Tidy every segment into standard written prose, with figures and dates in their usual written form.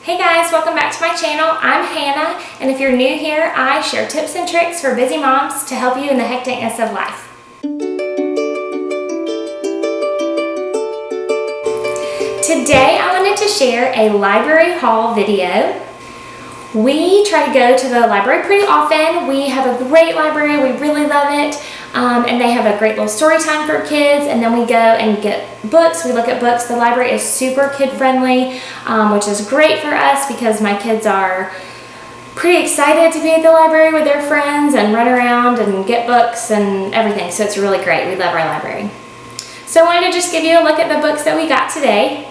Hey guys, welcome back to my channel. I'm Hannah, and if you're new here, I share tips and tricks for busy moms to help you in the hecticness of life. Today I wanted to share a library haul video. We try to go to the library pretty often. We have a great library, we really love it. And they have a great little story time for kids, and then we go and get books. We look at books. The library is super kid friendly, which is great for us because my kids are pretty excited to be at the library with their friends and run around and get books and everything. So it's really great. We love our library. So I wanted to just give you a look at the books that we got today.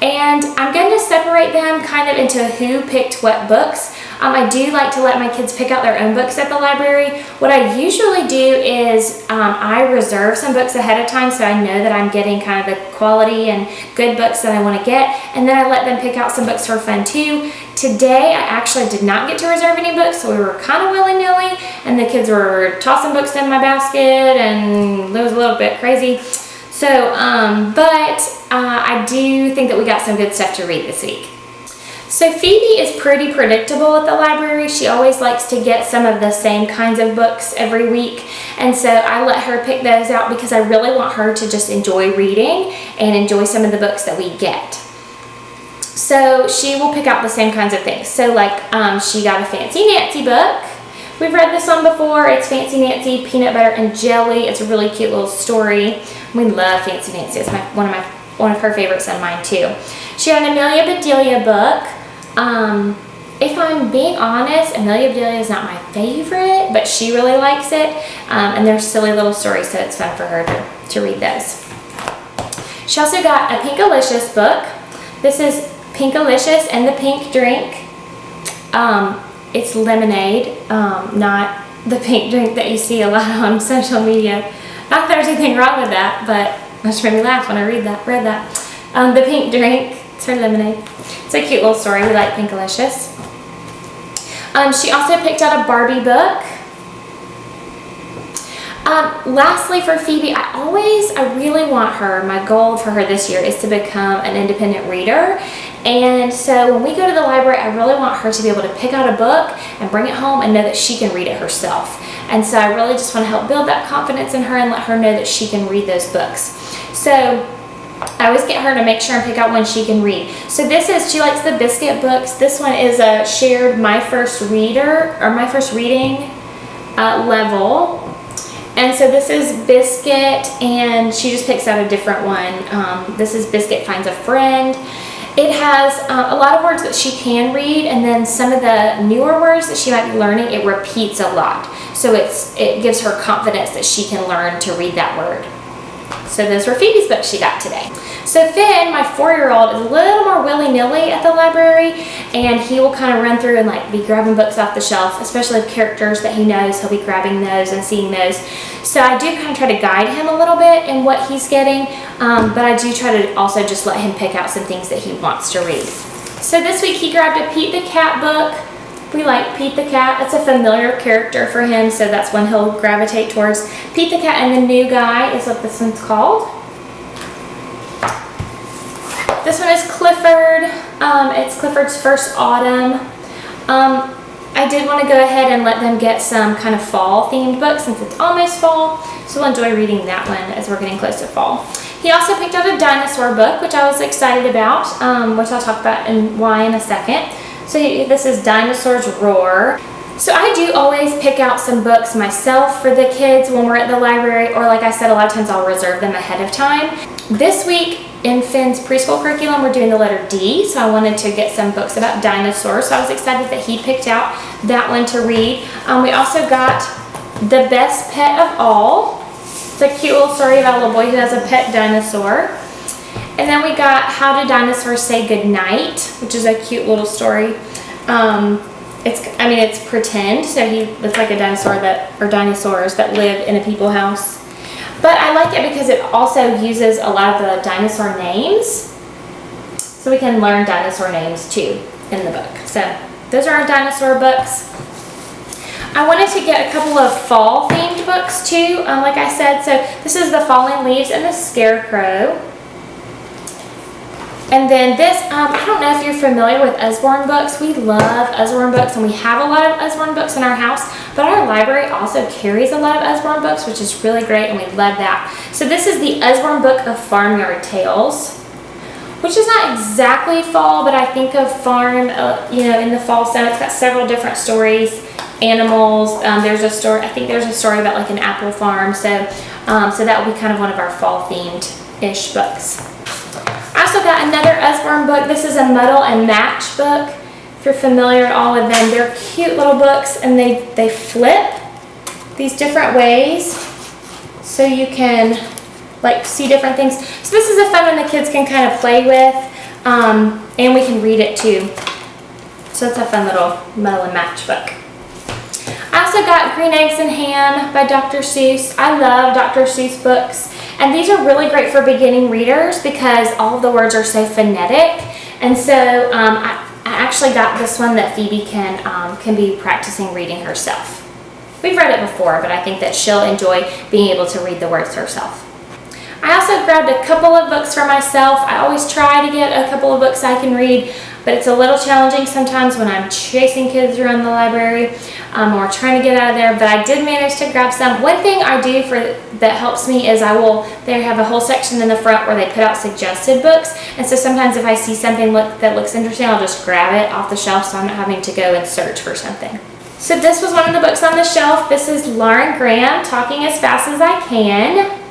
And I'm going to separate them kind of into who picked what books. I do like to let my kids pick out their own books at the library. What I usually do is I reserve some books ahead of time so I know that I'm getting kind of the quality and good books that I want to get, and then I let them pick out some books for fun too. Today I actually did not get to reserve any books, so we were kind of willy-nilly, and the kids were tossing books in my basket and it was a little bit crazy. So, I do think that we got some good stuff to read this week. So Phoebe is pretty predictable at the library. She always likes to get some of the same kinds of books every week. And so I let her pick those out because I really want her to just enjoy reading and enjoy some of the books that we get. So she will pick out the same kinds of things. So like she got a Fancy Nancy book. We've read this one before. It's Fancy Nancy, Peanut Butter and Jelly. It's a really cute little story. We love Fancy Nancy. It's one of her favorites and mine too. She got an Amelia Bedelia book. If I'm being honest, Amelia Bedelia is not my favorite, but she really likes it. And they're silly little stories, so it's fun for her to read those. She also got a Pinkalicious book. This is Pinkalicious and the Pink Drink. It's lemonade, not the pink drink that you see a lot on social media. Not that there's anything wrong with that, but it just made me laugh when I read that. The Pink Drink, it's her lemonade. It's a cute little story. We like Pinkalicious. She also picked out a Barbie book. Lastly, for Phoebe, I really want her, my goal for her this year is to become an independent reader. And so when we go to the library, I really want her to be able to pick out a book and bring it home and know that she can read it herself. And so I really just want to help build that confidence in her and let her know that she can read those books. So I always get her to make sure and pick out one she can read. So she likes the Biscuit books. This one is a shared my first reading level. And so this is Biscuit, and she just picks out a different one. This is Biscuit Finds a Friend. It has a lot of words that she can read, and then some of the newer words that she might be learning, it repeats a lot. So it gives her confidence that she can learn to read that word. So those were Phoebe's books she got today. So Finn, my 4-year-old, is a little more willy-nilly at the library, and he will kind of run through and be grabbing books off the shelf, especially characters that he knows. He'll be grabbing those and seeing those. So I do kind of try to guide him a little bit in what he's getting, but I do try to also just let him pick out some things that he wants to read. So this week he grabbed a Pete the Cat book. We like Pete the Cat. It's a familiar character for him, so that's one he'll gravitate towards. Pete the Cat and the New Guy is what this one's called. This one is Clifford. It's Clifford's first autumn. I did want to go ahead and let them get some kind of fall themed books since it's almost fall, so we'll enjoy reading that one as we're getting close to fall. He also picked out a Dinosaur book, which I was excited about, which I'll talk about and why in a second. So this is Dinosaurs Roar. So I do always pick out some books myself for the kids when we're at the library, or like I said, a lot of times I'll reserve them ahead of time. This week in Finn's preschool curriculum, we're doing the letter D, so I wanted to get some books about dinosaurs. So I was excited that he picked out that one to read. We also got The Best Pet of All. It's a cute little story about a little boy who has a pet dinosaur. And then we got How Do Dinosaurs Say Goodnight, which is a cute little story. It's pretend, so it's like a dinosaur or dinosaurs that live in a people house. But I like it because it also uses a lot of the dinosaur names, so we can learn dinosaur names too in the book. So those are our dinosaur books. I wanted to get a couple of fall themed books too, like I said. So this is The Falling Leaves and the Scarecrow. And then this, I don't know if you're familiar with Usborne books. We love Usborne books, and we have a lot of Usborne books in our house, but our library also carries a lot of Usborne books, which is really great, and we love that. So this is the Usborne book of Farmyard Tales, which is not exactly fall, but I think of farm, you know, in the fall sun. It's got several different stories, animals. There's a story, I think there's a story about like an apple farm. So that will be kind of one of our fall themed-ish books. I also got another Usborne book. This is a Muddle and Match book. If you're familiar at all with them, they're cute little books, and they flip these different ways so you can like see different things. So this is a fun one the kids can kind of play with, and we can read it too. So it's a fun little Muddle and Match book. I also got Green Eggs and Ham by Dr. Seuss. I love Dr. Seuss books. And these are really great for beginning readers because all of the words are so phonetic. And so I actually got this one that Phoebe can be practicing reading herself. We've read it before, but I think that she'll enjoy being able to read the words herself. I also grabbed a couple of books for myself. I always try to get a couple of books I can read, but it's a little challenging sometimes when I'm chasing kids around the library or trying to get out of there, but I did manage to grab some. One thing I do that helps me is they have a whole section in the front where they put out suggested books, and so sometimes if I see something that looks interesting, I'll just grab it off the shelf so I'm not having to go and search for something. So this was one of the books on the shelf. This is Lauren Graham, Talking as Fast as I Can.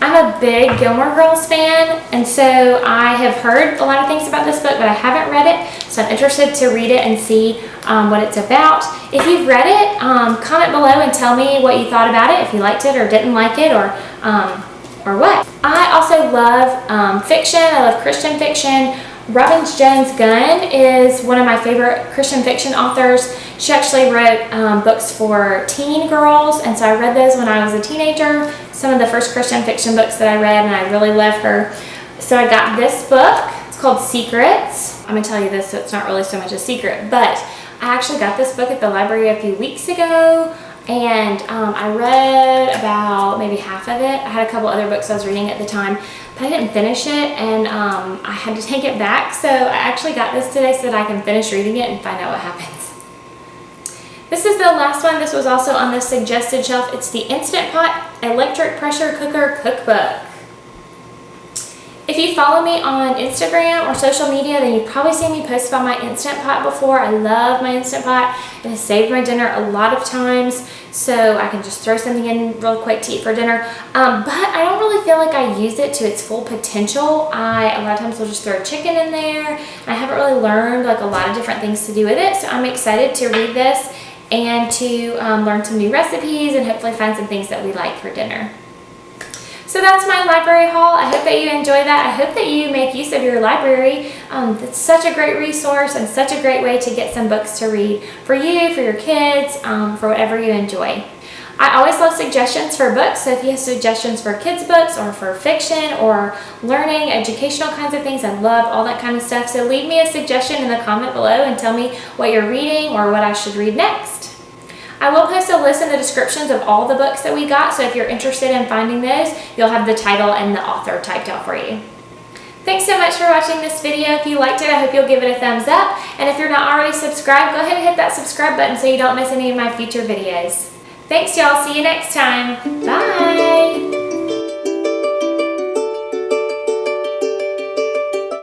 I'm a big Gilmore Girls fan, and so I have heard a lot of things about this book, but I haven't read it, so I'm interested to read it and see what it's about. If you've read it, comment below and tell me what you thought about it, if you liked it or didn't like it, or what. I also love fiction. I love Christian fiction. Robin Jones Gunn is one of my favorite Christian fiction authors. She actually wrote books for teen girls, and so I read those when I was a teenager. Some of the first Christian fiction books that I read, and I really love her. So I got this book. It's called Secrets. I'm going to tell you this, so it's not really so much a secret, but I actually got this book at the library a few weeks ago, and I read about maybe half of it. I had a couple other books I was reading at the time, but I didn't finish it, and I had to take it back. So I actually got this today so that I can finish reading it and find out what happens. This is the last one. This was also on the suggested shelf. It's the Instant Pot Electric Pressure Cooker Cookbook. If you follow me on Instagram or social media, then you've probably seen me post about my Instant Pot before. I love my Instant Pot. It has saved my dinner a lot of times, so I can just throw something in real quick to eat for dinner. But I don't really feel like I use it to its full potential. A lot of times will just throw chicken in there. I haven't really learned like a lot of different things to do with it, so I'm excited to read this and to learn some new recipes and hopefully find some things that we like for dinner. So that's my library haul. I hope that you enjoy that. I hope that you make use of your library. It's such a great resource and such a great way to get some books to read for you, for your kids, for whatever you enjoy. I always love suggestions for books, so if you have suggestions for kids' books or for fiction or learning, educational kinds of things, I love all that kind of stuff. So leave me a suggestion in the comment below and tell me what you're reading or what I should read next. I will post a list in the descriptions of all the books that we got, so if you're interested in finding those, you'll have the title and the author typed out for you. Thanks so much for watching this video. If you liked it, I hope you'll give it a thumbs up. And if you're not already subscribed, go ahead and hit that subscribe button so you don't miss any of my future videos. Thanks, y'all. See you next time. Bye.